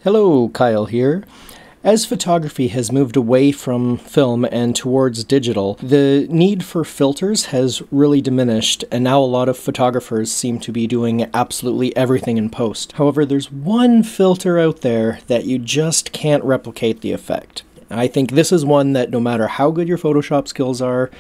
Hello, Kyle here. As photography has moved away from film and towards digital, the need for filters has really diminished, and now a lot of photographers seem to be doing absolutely everything in post. However, there's one filter out there that you just can't replicate the effect. I think this is one that no matter how good your Photoshop skills are,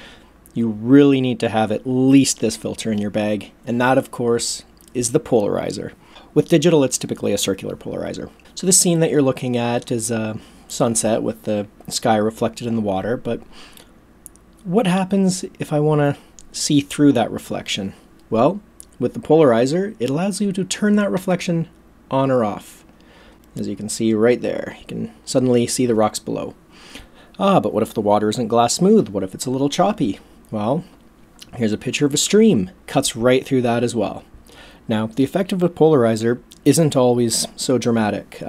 you really need to have at least this filter in your bag, and that, of course, is the polarizer. With digital, it's typically a circular polarizer. So this scene that you're looking at is a sunset with the sky reflected in the water, but what happens if I want to see through that reflection? Well, with the polarizer, it allows you to turn that reflection on or off. As you can see right there, you can suddenly see the rocks below. But what if the water isn't glass smooth? What if it's a little choppy? Well, here's a picture of a stream. Cuts right through that as well. Now, the effect of a polarizer isn't always so dramatic.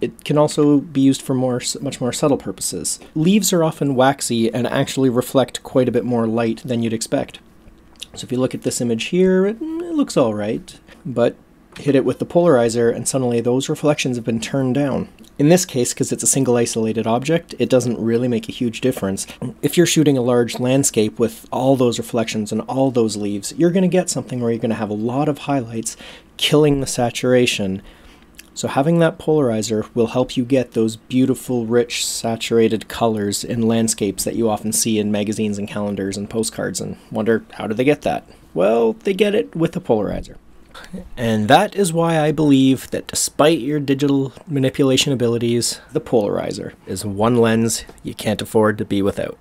It can also be used for much more subtle purposes. Leaves are often waxy and actually reflect quite a bit more light than you'd expect. So if you look at this image here, it looks all right, but hit it with the polarizer and suddenly those reflections have been turned down. In this case, because it's a single isolated object, it doesn't really make a huge difference. If you're shooting a large landscape with all those reflections and all those leaves, you're going to get something where you're going to have a lot of highlights killing the saturation. So having that polarizer will help you get those beautiful, rich, saturated colors in landscapes that you often see in magazines and calendars and postcards and wonder, how do they get that? Well, they get it with the polarizer. And that is why I believe that despite your digital manipulation abilities, the polarizer is one lens you can't afford to be without.